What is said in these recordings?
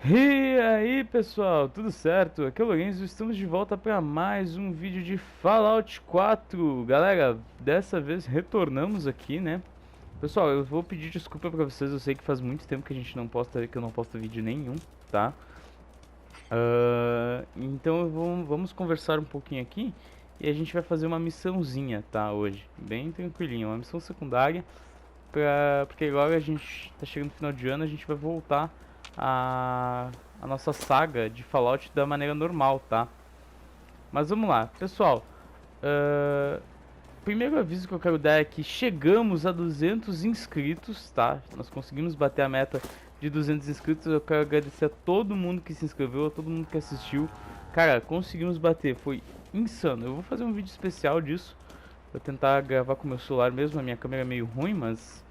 E aí pessoal, tudo certo? Aqui é o Lourenço, estamos de volta para mais um vídeo de Fallout 4. Galera, dessa vez retornamos aqui, né? Pessoal, eu vou pedir desculpa para vocês, eu sei que faz muito tempo que a gente não posta, que eu não posto vídeo nenhum, tá? Então vamos conversar um pouquinho aqui e a gente vai fazer uma missãozinha, tá? Hoje, bem tranquilinha, uma missão secundária, porque agora a gente tá chegando no final de ano, a gente vai voltar a nossa saga de Fallout da maneira normal, tá? Mas vamos lá, pessoal. Uh, Primeiro aviso que eu quero dar é que chegamos a 200 inscritos, tá? Nós conseguimos bater a meta de 200 inscritos. Eu quero agradecer a todo mundo que se inscreveu, a todo mundo que assistiu. Cara, conseguimos bater, foi insano. Eu vou fazer um vídeo especial disso. Vou tentar gravar com o meu celular mesmo, a minha câmera é meio ruim, mas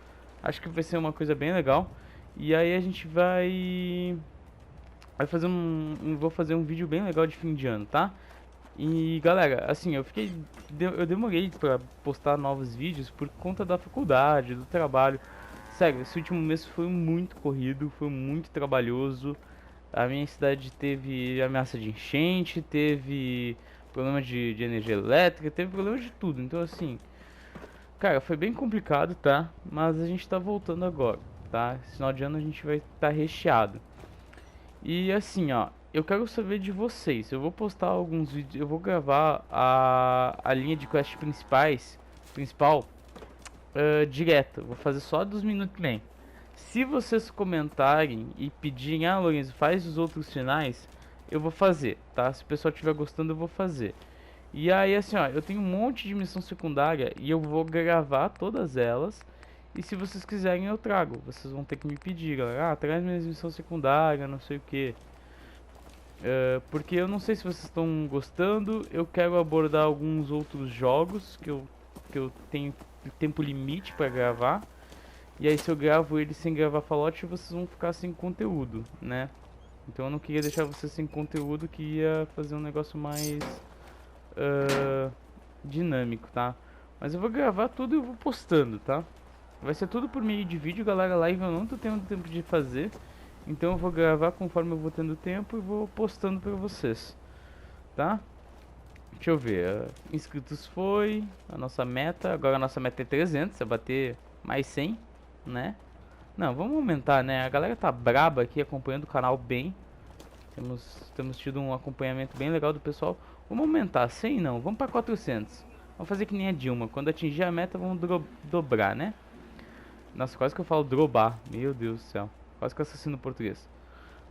acho que vai ser uma coisa bem legal. E aí a gente vai fazer vou fazer um vídeo bem legal de fim de ano, tá? E galera, assim, eu demorei pra postar novos vídeos por conta da faculdade, do trabalho. Sério, esse último mês foi muito corrido, foi muito trabalhoso. A minha cidade teve ameaça de enchente, teve problema de energia elétrica, teve problema de tudo. Então assim, cara, foi bem complicado, tá? Mas a gente tá voltando agora, tá? Esse final de ano a gente vai estar recheado. E assim, ó, eu quero saber de vocês. Eu vou postar alguns vídeos, eu vou gravar a linha de quest principal direto. Vou fazer só dos minutos que vem. Se vocês comentarem e pedirem, ah, Lourenço, faz os outros finais, eu vou fazer, tá? Se o pessoal estiver gostando, eu vou fazer. E aí, assim, ó, eu tenho um monte de missão secundária e eu vou gravar todas elas. E se vocês quiserem, eu trago. Vocês vão ter que me pedir, galera. Ah, traz minhas missões secundárias, não sei o que. Porque eu não sei se vocês estão gostando. Eu quero abordar alguns outros jogos que eu tenho tempo limite para gravar. E aí, se eu gravo eles sem gravar Fallout, vocês vão ficar sem conteúdo, né? Então eu não queria deixar vocês sem conteúdo, que ia fazer um negócio mais dinâmico, tá? Mas eu vou gravar tudo e eu vou postando, tá? Vai ser tudo por meio de vídeo, galera. Live eu não tô tendo tempo de fazer. Então eu vou gravar conforme eu vou tendo tempo e vou postando pra vocês, tá? Deixa eu ver, inscritos foi a nossa meta. Agora a nossa meta é 300, é bater mais 100, né? Não, vamos aumentar, né? A galera tá braba aqui acompanhando o canal bem. Temos tido um acompanhamento bem legal do pessoal. Vamos aumentar, 100 não, vamos pra 400. Vamos fazer que nem a Dilma, quando atingir a meta vamos dobrar, né? Nossa, quase que eu falo drobar, meu Deus do céu. Quase que eu assassino português.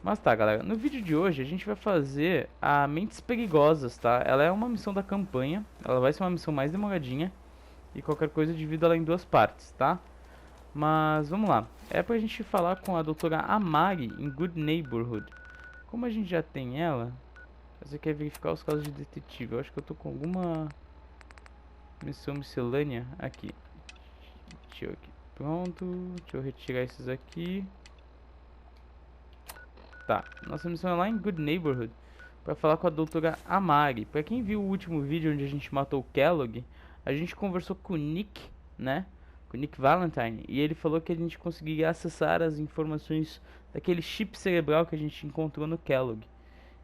Mas tá, galera, no vídeo de hoje a gente vai fazer a Mentes Perigosas, tá? Ela é uma missão da campanha, ela vai ser uma missão mais demoradinha. E qualquer coisa eu divido ela em duas partes, tá? Mas vamos lá, é pra gente falar com a doutora Amari em Good Neighborhood. Como a gente já tem ela, você quer verificar os casos de detetive. Eu acho que eu tô com alguma missão miscelânea aqui. Deixa eu aqui. Pronto, deixa eu retirar esses aqui. Tá, nossa missão é lá em Good Neighborhood para falar com a doutora Amari. Para quem viu o último vídeo onde a gente matou o Kellogg, a gente conversou com o Nick, né? Com o Nick Valentine, e ele falou que a gente conseguiria acessar as informações daquele chip cerebral que a gente encontrou no Kellogg.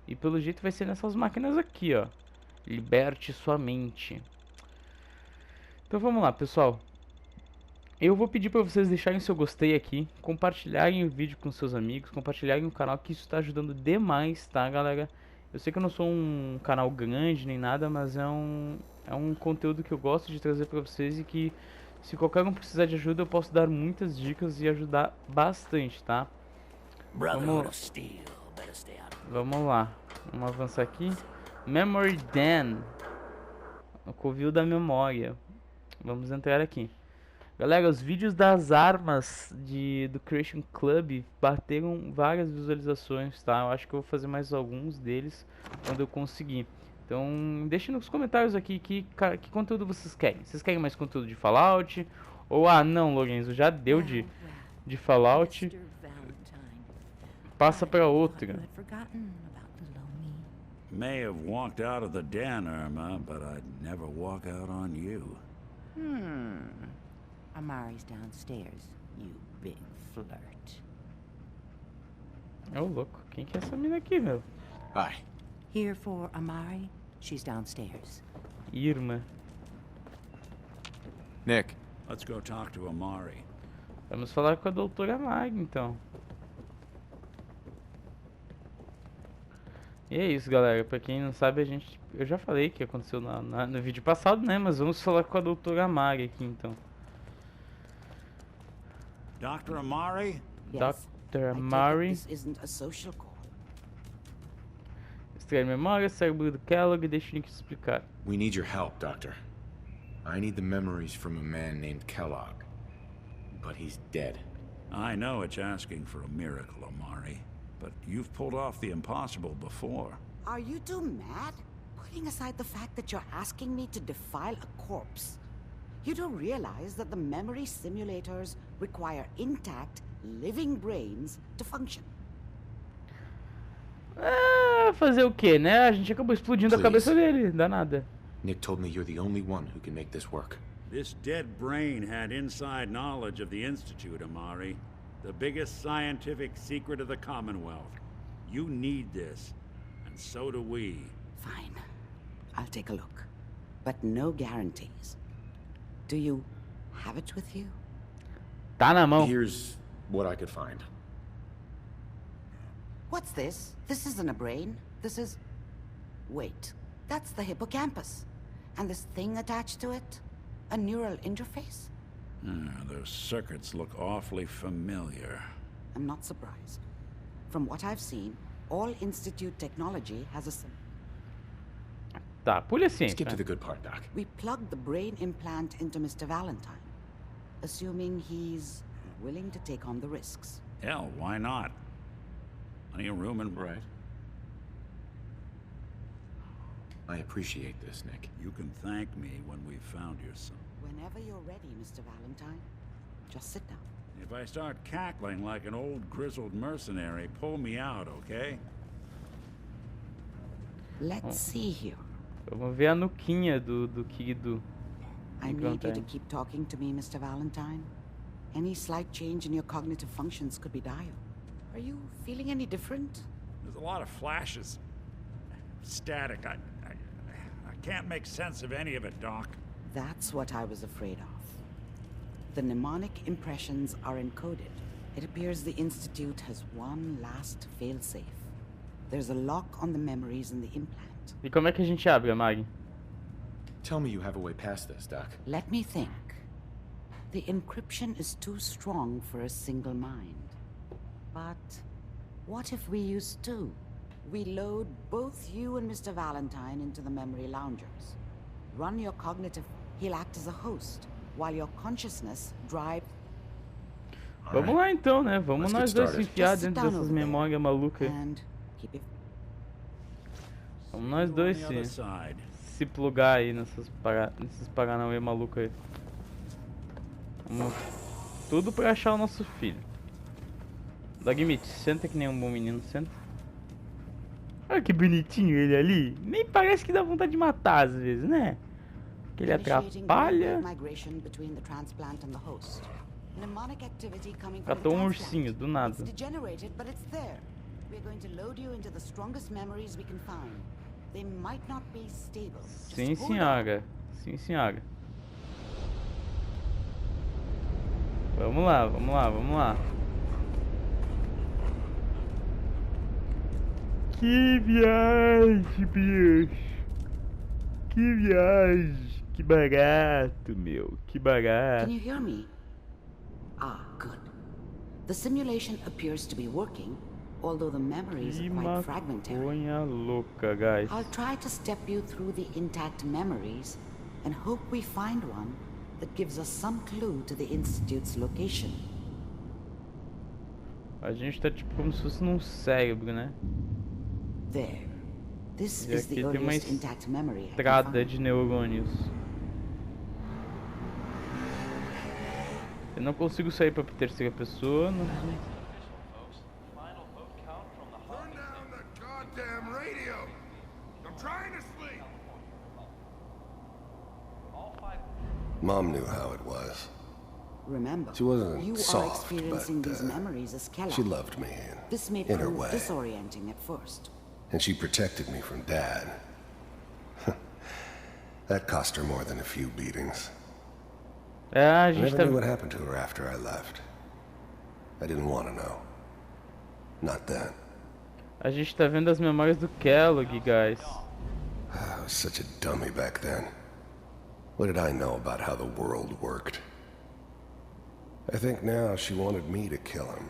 E pelo jeito vai ser nessas máquinas aqui, ó. Liberte sua mente. Então vamos lá, pessoal. Eu vou pedir para vocês deixarem seu gostei aqui, compartilharem o vídeo com seus amigos, compartilharem o canal, que isso está ajudando demais, tá, galera? Eu sei que eu não sou um canal grande nem nada, mas é um conteúdo que eu gosto de trazer para vocês e que, se qualquer um precisar de ajuda, eu posso dar muitas dicas e ajudar bastante, tá? Vamos lá, vamos avançar aqui. Memory Den, o covil da memória. Vamos entrar aqui. Galera, os vídeos das armas do Creation Club bateram várias visualizações, tá? Eu acho que eu vou fazer mais alguns deles quando eu conseguir. Então, deixem nos comentários aqui que conteúdo vocês querem. Vocês querem mais conteúdo de Fallout? Ou, ah, não, Lourenço, já deu de Fallout. Passa pra outra. May have walked out of the den, Irma, but I'd never walk out on you. Amari's downstairs, you big flirt. Ô, louco. Quem que é essa mina aqui, meu? Hi. Here for Amari? She's downstairs. Irma. Nick. Let's go talk to Amari. Vamos falar com a doutora Mag, então. E é isso, galera. Pra quem não sabe, eu já falei que aconteceu no vídeo passado, né? Mas vamos falar com a doutora Amari aqui, então. Dr. Amari? Yes. Dr. I take it Amari. this isn't a social call. Extrair memória, cérebro do Kellogg, deixa o Nick explicar. We need your help, Doctor. I need the memories from a man named Kellogg. But he's dead. I know it's asking for a miracle, Amari. But you've pulled off the impossible before. Are you two mad? Putting aside the fact that you're asking me to defile a corpse, you don't realize that the memory simulators require intact, living brains to function. Ah, fazer o quê, né? A gente acabou explodindo a cabeça dele, danada. Nick told me you're the only one who can make this work. This dead brain had inside knowledge of the Institute, Amari. The biggest scientific secret of the Commonwealth. You need this, and so do we. Fine. I'll take a look. But no guarantees. Do you have it with you? Tá na mão. Here's what I could find. What's this? This isn't a brain. This is... Wait. That's the hippocampus. And this thing attached to it? A neural interface? Those circuits look awfully familiar. I'm not surprised. From what I've seen, all Institute technology has a... Tá, pule assim. Let's get to the good part, Doc. We plugged the brain implant into Mr. Valentine, assuming he's willing to take on the risks. Hell, why not? Plenty of room and... Right. I appreciate this, Nick. You can thank me when we've found your son. Whenever you're ready, Mr. Valentine, just sit down. If I start cackling like an old grizzled mercenary, pull me out, okay? Let's see here. Vamos ver a nuquinha do I need you to keep talking to me, Mr. Valentine. Any slight change in your cognitive functions could be dire. Are you feeling any different? There's a lot of flashes. Static. I can't make sense of any of it, Doc. That's what I was afraid of. The mnemonic impressions are encoded. It appears the Institute has one last failsafe. There's a lock on the memories in the implant. E como é que a gente abre, Mag? Tell me you have a way past this, Doc. Let me think. The encryption is too strong for a single mind. But what if we use two? We load both you and Mr. Valentine into the memory loungers. Run your cognitive... He'll act as a host, while your consciousness drives... Vamos lá então, né? Vamos nós dois se enfiar Just sit dentro down dessas over there memórias malucas. and keep it... Vamos nós dois On the other side. se plugar aí nesses paranauê malucos aí. Vamos tudo pra achar o nosso filho. Dogmeat, senta que nem um bom menino, senta. Olha que bonitinho ele ali. Nem parece que dá vontade de matar às vezes, né? Que ele atrapalha. Catou um ursinho, do nada. Sim, senhora. Sim, senhora. Vamos lá, vamos lá, vamos lá. Que viagem, bicho. Que viagem. Que barato, meu. Que barato. Can you hear me? Ah, good. The simulation appears to be working, although the memories are quite fragmentary. Maconha louca, guys. I'll try to step you through the intact memories and hope we find one that gives us some clue to the Institute's location. A gente tá tipo como se fosse num cérebro, né? There. This E is the aqui tem uma earliest intact memory I can estrada find. de neurônios. Eu não consigo sair pra terceira pessoa. Não... Turn down the goddamn radio! I'm trying to sleep! Mom knew how it was. Remember, She wasn't you are soft, experiencing but these memories as Kellogg. she loved me This may in her prove way. disorienting at first. And she protected me from Dad. That cost her more than a few beatings. É, a I gente never tá... knew what happened to her after I left. I didn't want to know. Not then. A gente tá vendo as memórias do Kellogg, guys. I was such a dummy back then. What did I know about how the world worked? I think now she wanted me to kill him.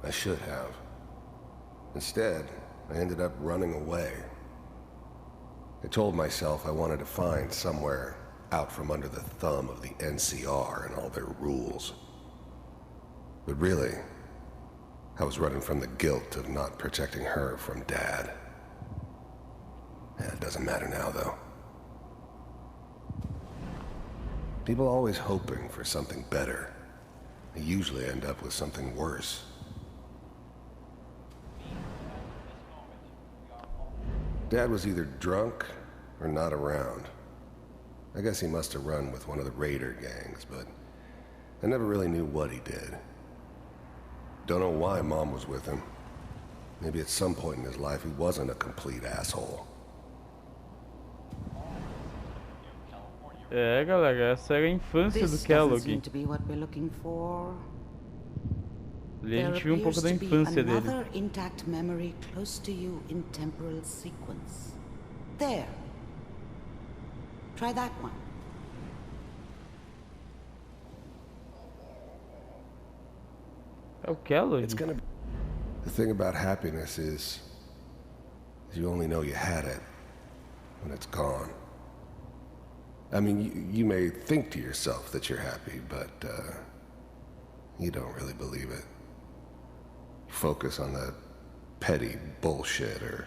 I should have. Instead, I ended up running away. I told myself I wanted to find somewhere out from under the thumb of the NCR and all their rules. But really, I was running from the guilt of not protecting her from Dad. It doesn't matter now, though. People always hoping for something better. They usually end up with something worse. Dad was either drunk or not around. I guess he must have run with one of the raider gangs, but I never really knew what he did. Don't know why Mom was with him. Maybe at some point in his life he wasn't a complete asshole. É, galera, essa era a infância do This doesn't Kellogg. seem to be what we're looking for. Ali a There gente viu um pouco appears da to be infância dele. another intact memory close to you in temporal sequence. There. Try that one. É o Kellogg? It's gonna... The thing about happiness is you only know you had it when it's gone. I mean, you may think to yourself that you're happy, but you don't really believe it. You focus on the petty bullshit or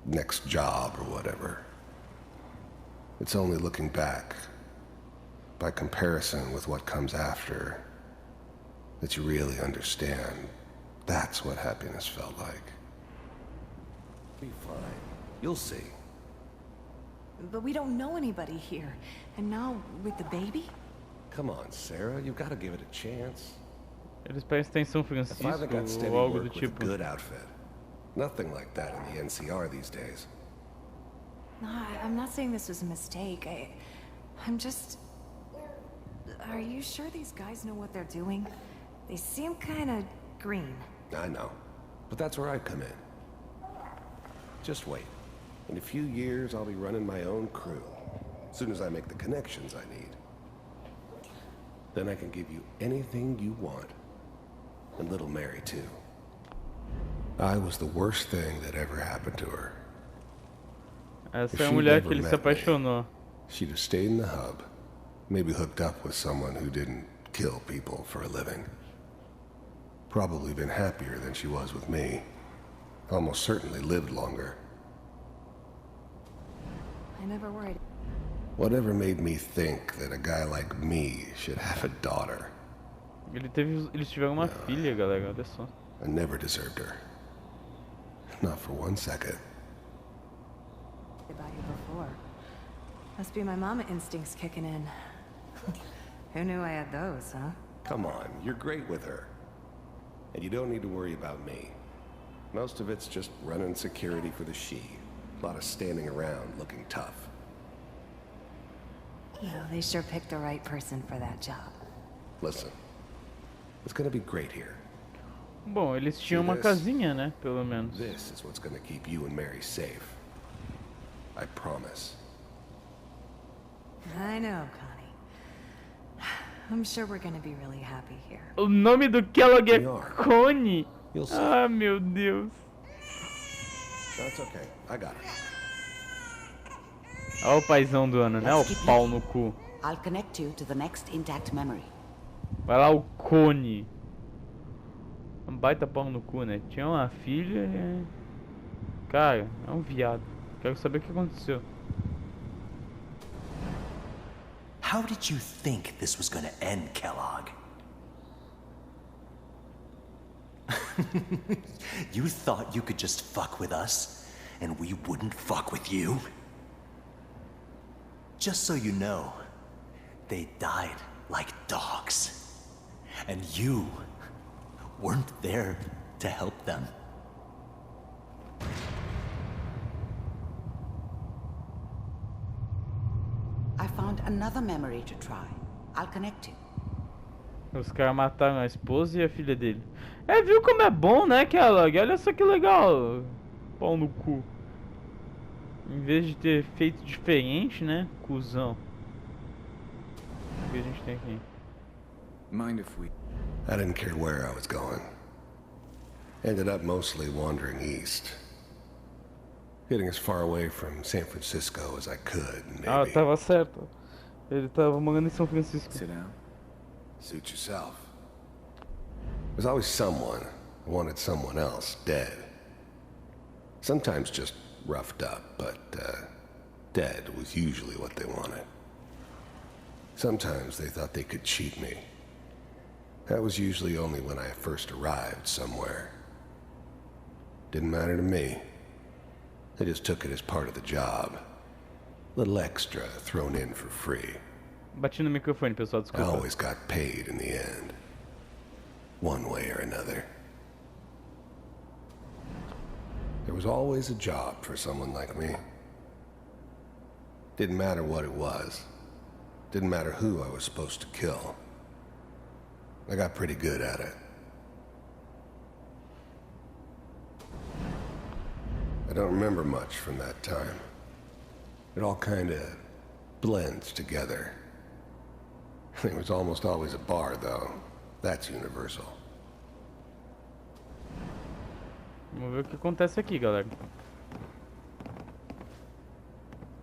next job or whatever. It's only looking back, by comparison with what comes after, that you really understand. That's what happiness felt like. Be fine. You'll see. But we don't know anybody here. And now, with the baby? Come on, Sarah. You've got to give it a chance. Eles parecem São I Francisco finally got steady ou algo do work with a tipo. good outfit. Nothing like that in the NCR these days. No, I'm not saying this was a mistake. I'm just... Are you sure these guys know what they're doing? They seem kind of green. I know. But that's where I come in. Just wait. In a few years, I'll be running my own crew. As soon as I make the connections I need. Then I can give you anything you want. And little Mary, too. I was the worst thing that ever happened to her. Essa If é a she'd mulher never que ele se met me, apaixonou. she'd have stayed in the hub. Maybe hooked up with someone who didn't kill people for a living. Probably been happier than she was with me. Almost certainly lived longer. I never worried. Whatever made me think that a guy like me should have a daughter? Eles tiveram uma filha, galera, olha só. I never deserved her. Not for 1 second. About you before. Must be my mama instincts kicking in. Who knew I had those, huh? Come on, you're great with her. And you don't need to worry about me. Most of it's just running security for the she. A lot of standing around looking tough. Well, they sure picked the right person for that job. Listen, it's gonna be great here. Bom, eles tinham uma casinha, né? Pelo menos. This is what's gonna keep you and Mary safe. I promise. I know, Connie. I'm sure we're gonna be really happy here. O nome do Kellogg é We are. Connie. You'll see. Ah, meu Deus. That's okay. I got it. Olha o paizão do ano, né? O pau no cu. I'll connect you to the next intact memory. Vai lá o Connie. Um baita pau no cu, né? Tinha uma filha e... Cara, é um viado. Quero saber o que aconteceu. How did you think this was gonna end, Kellogg? You thought you could just fuck with us, and we wouldn't fuck with you? Just so you know, they died like dogs. And you weren't there to help them. I found another memory to try. I'll connect you. Os caras mataram a esposa e a filha dele. É, viu como é bom, né, Kellogg? Olha só que legal. Pau no cu. Em vez de ter feito diferente, né, cuzão. O que a gente tem aqui? Mind if we... I didn't care where I was going. Ended up mostly wandering east. Getting as far away from San Francisco as I could, maybe. Ah, tava certo. Ele tava morando em São Francisco. Sit down. Suit yourself. There's always someone who wanted someone else dead. Sometimes just roughed up, but dead was usually what they wanted. Sometimes they thought they could cheat me. That was usually only when I first arrived somewhere. Didn't matter to me. They just took it as part of the job. Little extra thrown in for free. Bati no microfone, pessoal, I desculpa. always got paid in the end. One way or another. There was always a job for someone like me. Didn't matter what it was. Didn't matter who I was supposed to kill. I got pretty good at it. I don't remember much from that time. It all kinda blends together. There was almost always a bar, though. That's universal. Vamos ver o que acontece aqui, galera.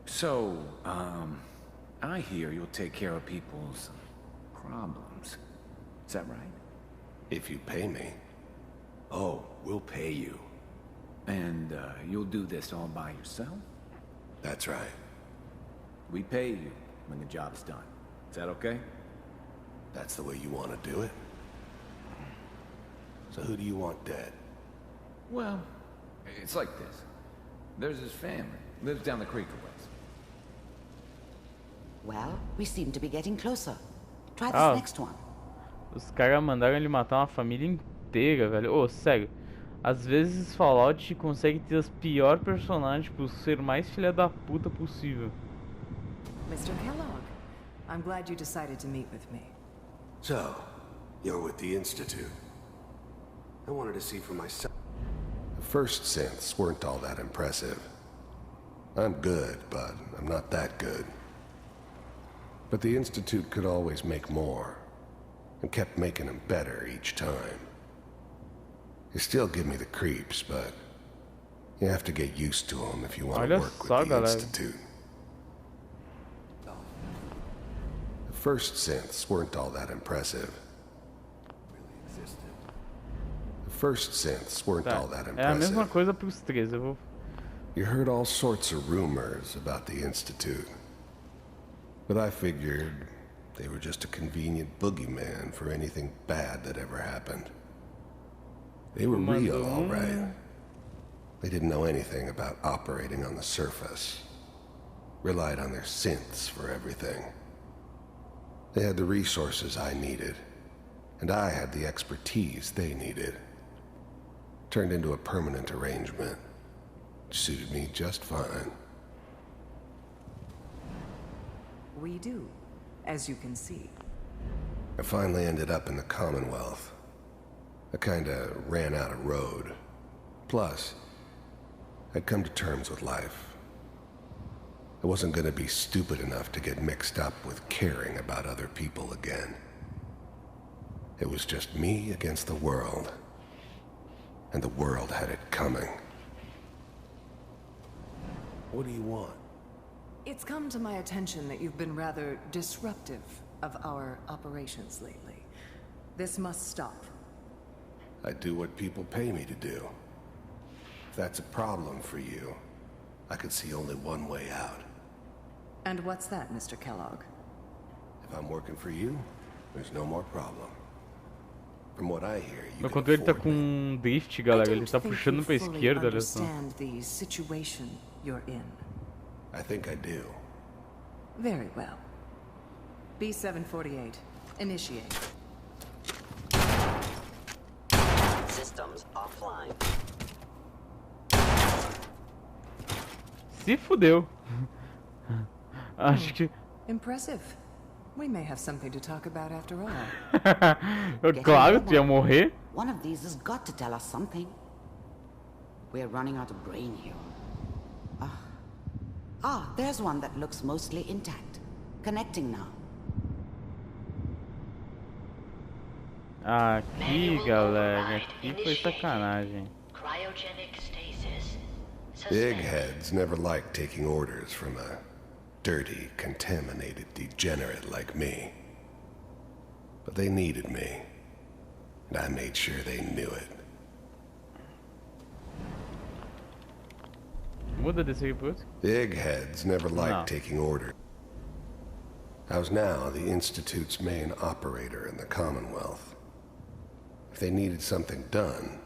So, I hear you'll take care of people's problems. Is that right? If you pay me. Oh, we'll pay you. And, you'll do this all by yourself? That's right. We pay you when the job's done. Is that okay? That's the way you want to do it? So who do you want dead? Well, it's like this. There's his family. Lives down the creek a ways. Well, we seem to be getting closer. Try this Ah. next one. Os caras mandaram ele matar uma família inteira, velho. Ô, sério. Às vezes Fallout consegue ter as piores personagens por ser mais filha da puta possível. Mr. Kellogg, I'm glad you decided to meet with me. So, you're with the Institute. I wanted to see for myself. The first synths weren't all that impressive. I'm good, but I'm not that good. But the Institute could always make more, and kept making them better each time. They still give me the creeps, but you have to get used to them if you want to Olha work with só, the galera. Institute. The first synths weren't all that impressive. The first synths weren't Tá. all that É a mesma impressive. coisa pros três, eu vou... You heard all sorts of rumors about the Institute. But I figured they were just a convenient boogeyman for anything bad that ever happened. They were real, all right. They didn't know anything about operating on the surface. Relied on their synths for everything. They had the resources I needed, and I had the expertise they needed. Turned into a permanent arrangement. Suited me just fine. We do, as you can see. I finally ended up in the Commonwealth. I kinda ran out of road. Plus, I'd come to terms with life. I wasn't gonna be stupid enough to get mixed up with caring about other people again. It was just me against the world. And the world had it coming. What do you want? It's come to my attention that you've been rather disruptive of our operations lately. This must stop. I do what people pay me to do. If that's a problem for you, I could see only one way out. And what's that, Mr. Kellogg? If I'm working for you, there's no more problem. From what I hear, you Meu can controle tá afford com me. drift, I galera. Ele don't tá think puxando you pra fully esquerda, olha só. understand the situation you're in. I think I do. Very well. B748, Initiate. Systems offline. Se fudeu. Acho que... Impressive. We may have something to talk about after all. Claro, tu ia morrer. One of these has got to tell us something. We're running out of brain here. There's one that looks mostly intact. Connecting now. Aqui, galera, aqui foi sacanagem. Cryogenic stasis. Big heads never liked taking orders from a dirty, contaminated degenerate like me. But they needed me, and I made sure they knew it. Muda desse aqui pro outro. Big heads never liked taking orders. I was now the Institute's main operator in the Commonwealth. If they needed something done,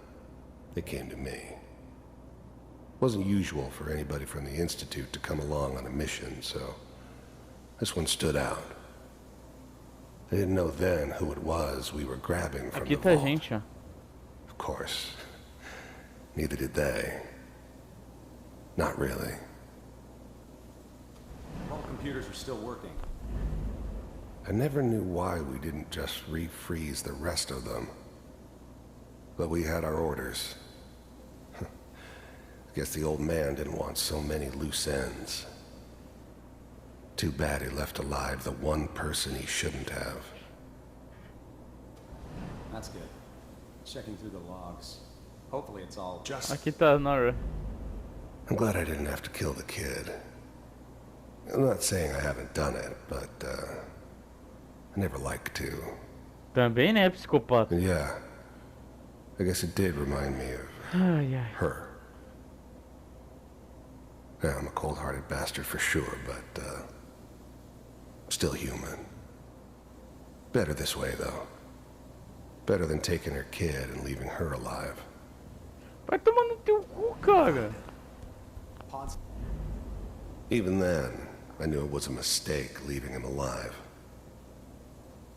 they came to me. It wasn't usual for anybody from the Institute to come along on a mission, so this one stood out. They didn't know then who it was we were grabbing from Aqui the tá vault. gente, ó. Of course, neither did they. Not really. All computers are still working. I never knew why we didn't just refreeze the rest of them. But we had our orders. I guess the old man didn't want so many loose ends. Too bad he left alive the one person he shouldn't have. That's good. Checking through the logs. Hopefully it's all just... Aqui tá Nora. I'm glad I didn't have to kill the kid. I'm not saying I haven't done it, but I never liked to. Também, né, psicopata? Yeah. I guess it did remind me of her. Yeah, I'm a cold-hearted bastard for sure, but still human. Better this way, though. Better than taking her kid and leaving her alive. Vai tomar no teu cu, cara. Even then, I knew it was a mistake leaving him alive.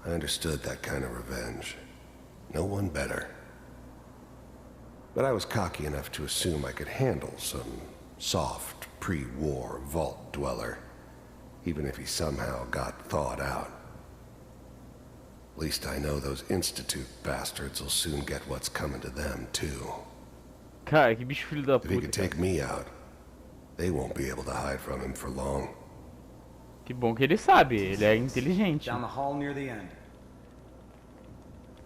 I understood that kind of revenge. No one better. But I was cocky enough to assume I could handle some soft, pre-war vault dweller, even if he somehow got thawed out. At least I know those Institute bastards will soon get what's coming to them, too. Cara, que bicho filho da If he puta. could take me out, they won't be able to hide from him for long. Que bom que ele sabe, ele é inteligente. Down the hall near the end.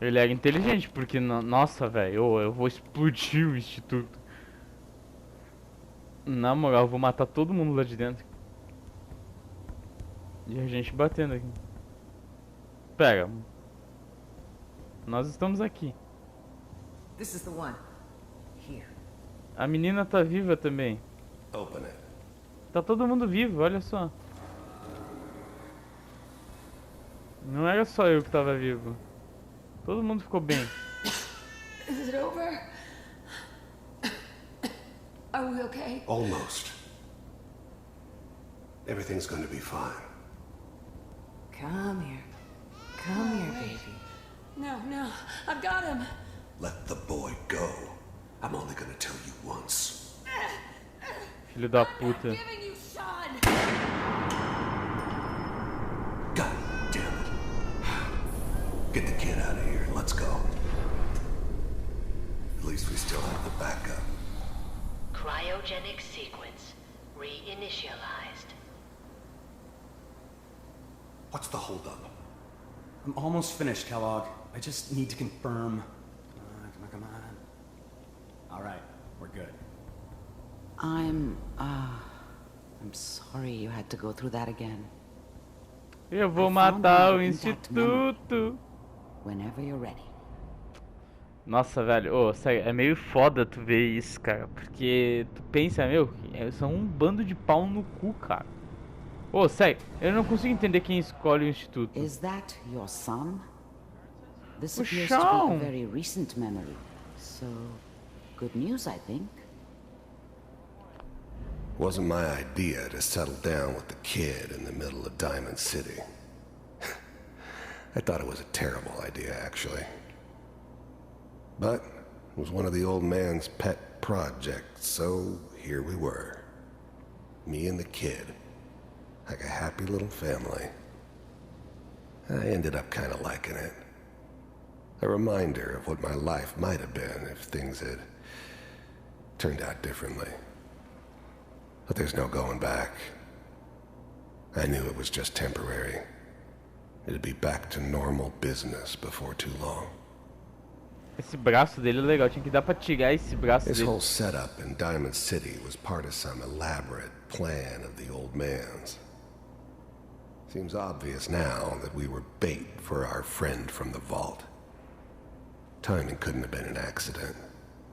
Ele era inteligente, porque, nossa, velho, eu vou explodir o instituto. Na moral, eu vou matar todo mundo lá de dentro. E a gente batendo aqui. Pera. Nós estamos aqui. This is the one. Here. A menina tá viva também. Open it. Tá todo mundo vivo, olha só. Não era só eu que tava vivo. Todo mundo ficou bem. Is it over? Are we okay? Almost. Everything's going to be fine. Come here. Come here, baby. No, I've got him. Let the boy go. I'm only going to tell you once. Filho da puta. I'm giving you Sean. God damn it. Get the kid out of here. Let's go. At least we still have the backup. Cryogenic sequence reinitialized. What's the holdup? I'm almost finished, Kellogg. I just need to confirm. Come on. All right, we're good. I'm sorry you had to go through that again. Eu vou I found matar o one intact memory. instituto. Whenever you're ready. Nossa, velho, ô, sério, é meio foda tu ver isso, cara. Porque tu pensa, meu, são um bando de pau no cu, cara. Ô, sério, eu não consigo entender quem escolhe o instituto. Is that your son? This O appears to be a Sean. very recent memory. So, good news, I think. Wasn't my idea to settle down with the kid in the middle of Diamond City. I thought it was a terrible idea, actually. But it was one of the old man's pet projects, so here we were. Me and the kid. Like a happy little family. I ended up kind of liking it. A reminder of what my life might have been if things had turned out differently. But there's no going back. I knew it was just temporary. It'd be back to normal business before too long. Esse braço dele é legal, tinha que dar pra tirar esse braço This dele. whole setup in Diamond City was part of some elaborate plan of the old man's. Seems obvious now that we were bait for our friend from the vault. Timing couldn't have been an accident.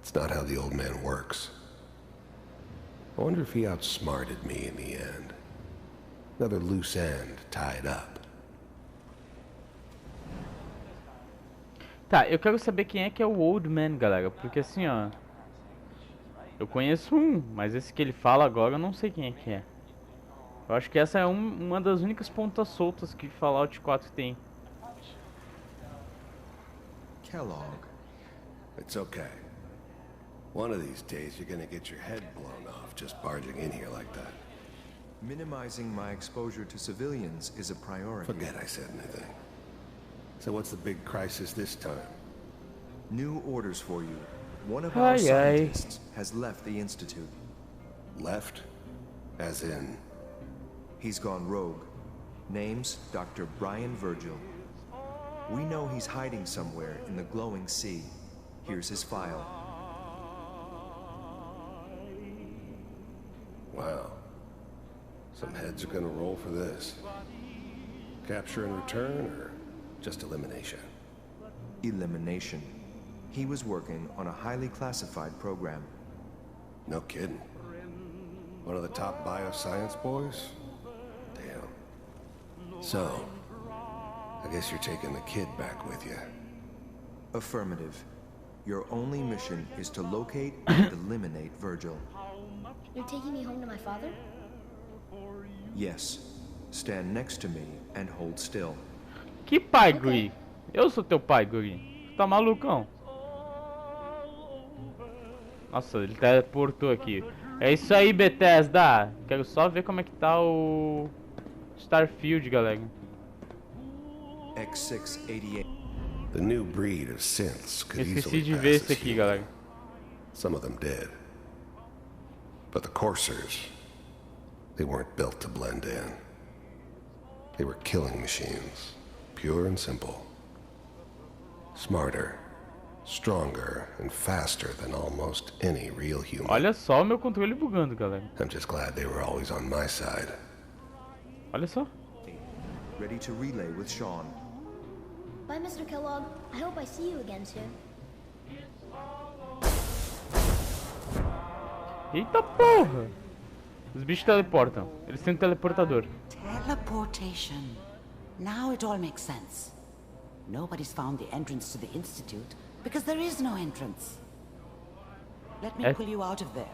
It's not how the old man works. I wonder if he outsmarted me in the end. Another loose end tied up. Tá, eu quero saber quem é que é o Old Man, galera. Porque assim, ó... Eu conheço um, mas esse que ele fala agora eu não sei quem é que é. Eu acho que essa é uma das únicas pontas soltas que Fallout 4 tem. Kellogg. It's okay. One of these days you're gonna get your head blown off just barging in here like that. Minimizing my exposure to civilians is a priority. Forget I said anything. So what's the big crisis this time? New orders for you. One of our scientists has left the Institute. Left? As in? He's gone rogue. Name's Dr. Brian Virgil. We know he's hiding somewhere in the glowing sea. Here's his file. Wow. Some heads are gonna roll for this. Capture and return, or just elimination? Elimination. He was working on a highly classified program. No kidding. One of the top bioscience boys? Damn. So, I guess you're taking the kid back with you. Affirmative. Your only mission is to locate and eliminate Virgil. You're taking me home to my father? Yes. Stand next to me and hold still. Que pai, guri? Eu sou teu pai, guri. Tá malucão? Nossa, ele teleportou aqui. É isso aí, Bethesda. Quero só ver como é que tá o Starfield, galera. X688. The new breed of synths could Esqueci easily de ver pass esse as aqui, human. galera. Some of them did. But the coursers, they weren't built to blend in. They were killing machines, pure and simple. Smarter, stronger, and faster than almost any real human. Olha só o meu controle bugando, galera. I'm just glad they were always on my side. Olha só. Ready to relay with Sean. Bye, Mr. Kellogg. I hope I see you again soon. Eita porra! Os bichos teleportam. Eles têm um teleportador. Teleportation. Now it all makes sense. Nobody's found the entrance to the Institute because there is no entrance. Let me pull you out of there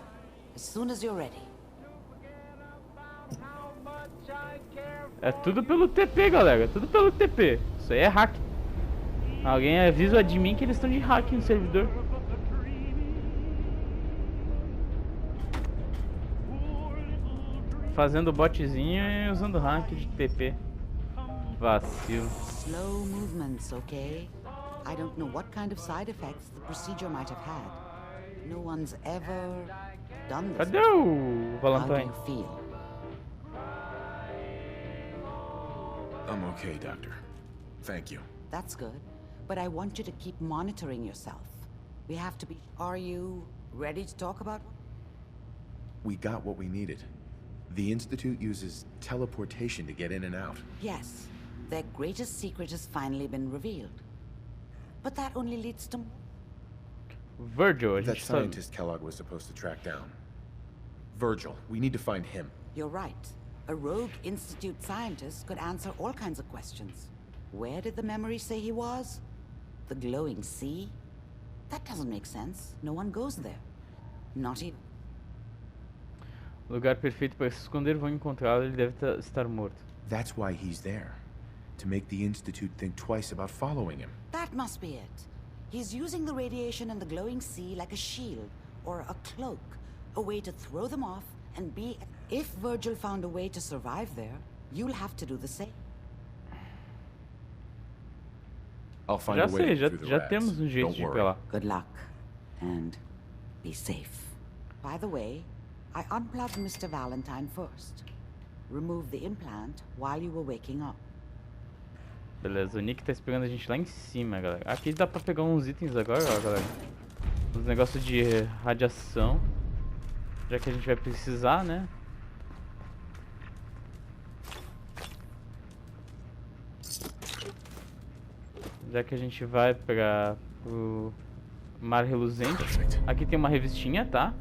as soon as you're ready. É tudo pelo TP, galera. Tudo pelo TP. Isso aí é hack. Alguém avisa o admin que eles estão de hack no servidor. Fazendo botzinho e usando hack de TP. Vacilo. Slow movements, okay? I don't know what kind of side effects the procedure might have had. No one's ever done this. Cadê o Valentine? How do you feel? I'm okay, Doctor. Thank you. That's good. But I want you to keep monitoring yourself. We have to be... Are you ready to talk about... We got what we needed. The Institute uses teleportation to get in and out. Yes. Their greatest secret has finally been revealed. But that only leads to... Virgil, That scientist Kellogg was supposed to track down. Virgil, we need to find him. You're right. A rogue Institute scientist could answer all kinds of questions. Where did the memory say he was? The glowing sea? That doesn't make sense. No one goes there. Not even... Lugar perfeito para se esconder, vão encontrá-lo, ele deve estar morto. That's why he's there. to make the Institute think twice about following him. That must be it. He's using the radiation in the glowing sea like a shield or a cloak, a way to throw them off and be... If Virgil found a way to survive there, you'll have to do the same. I'll find a way já through the rats. temos um jeito Don't de ir worry. pra lá. Good luck, and be safe. By the way, I unplugged Mr. Valentine first. Remove the implant while you were waking up. Beleza, o Nick tá esperando a gente lá em cima, galera. Aqui dá pra pegar uns itens agora, ó, galera. Uns negócios de radiação. Já que a gente vai precisar, né? Já que a gente vai para o mar reluzente. Aqui tem uma revistinha, tá?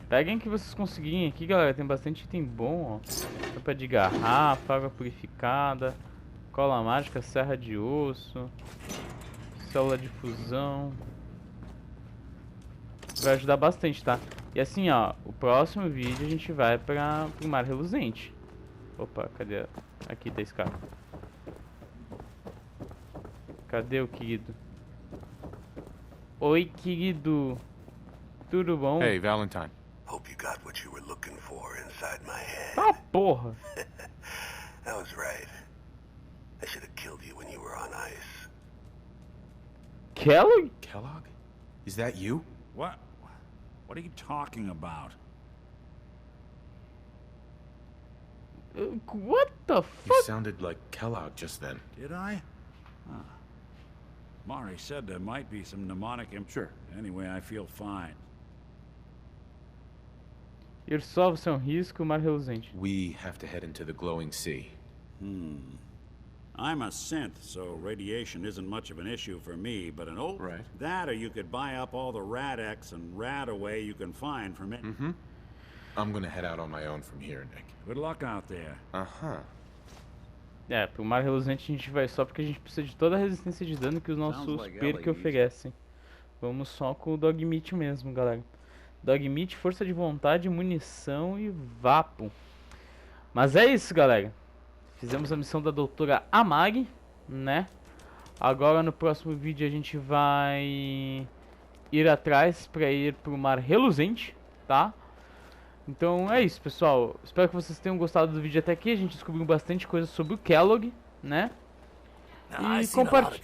Peguem que vocês conseguirem aqui, galera. Tem bastante item bom, ó. Tampa de garrafa, água purificada, cola mágica, serra de osso, célula de fusão. Vai ajudar bastante, tá? E assim, ó, o próximo vídeo a gente vai para o mar reluzente. Opa, cadê? Aqui da escada. Cadê o querido? Oi, querido. Tudo bom? Hey, Valentine. Hope you got what you were looking for inside my head. Ah, porra. I was right. I should have killed you when you were on ice. Kellogg? Kellogg? Is that you? What? What are you talking about? What the fuck? You sounded like Kellogg just then. Did I? Huh. Mari said there might be some mnemonic Sure. Anyway, I feel fine. Ir só, você é um risco, mar reluzente. We have to head into the glowing sea. I'm a synth, so radiation isn't much of an issue for me, but an old... Right. That or you could buy up all the rad-X and rad-away you can find from it. I'm gonna head out on my own from here, Nick. Good luck out there. Uh-huh. É, pro mar reluzente a gente vai só porque a gente precisa de toda a resistência de dano que os nossos perk oferecem. Vamos só com o Dog Meat mesmo, galera. Dog Meat, força de vontade, munição e vapo. Mas é isso, galera. Fizemos a missão da doutora Amari, né? Agora no próximo vídeo a gente vai ir atrás para ir pro mar reluzente, tá? Então é isso, pessoal. Espero que vocês tenham gostado do vídeo até aqui. A gente descobriu bastante coisa sobre o Kellogg, né? E compartilhe.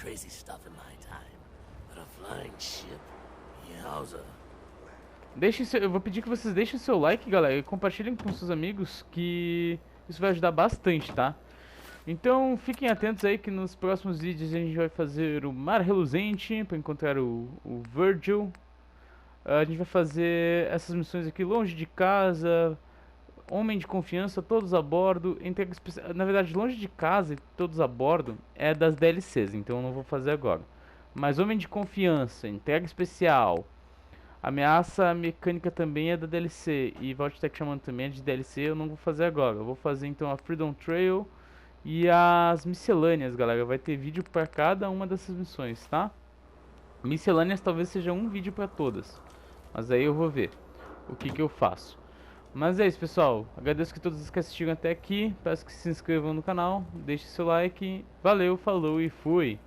Eu vou pedir que vocês deixem seu like, galera, e compartilhem com seus amigos, que isso vai ajudar bastante, tá? Então fiquem atentos aí que nos próximos vídeos a gente vai fazer o mar reluzente para encontrar o Virgil. A gente vai fazer essas missões aqui longe de casa, homem de confiança, todos a bordo, entrega especial. Na verdade, longe de casa e todos a bordo é das DLCs, então eu não vou fazer agora. Mas homem de confiança, entrega especial, ameaça mecânica também é da DLC e voltar chamando também é de DLC, eu não vou fazer agora. Eu vou fazer então a Freedom Trail e as miscelâneas, galera. Vai ter vídeo para cada uma dessas missões, tá? Miscelâneas talvez seja um vídeo para todas, mas aí eu vou ver o que eu faço. Mas é isso, pessoal. Agradeço que todos que assistiram até aqui. Peço que se inscrevam no canal, deixem seu like. Valeu, falou e fui!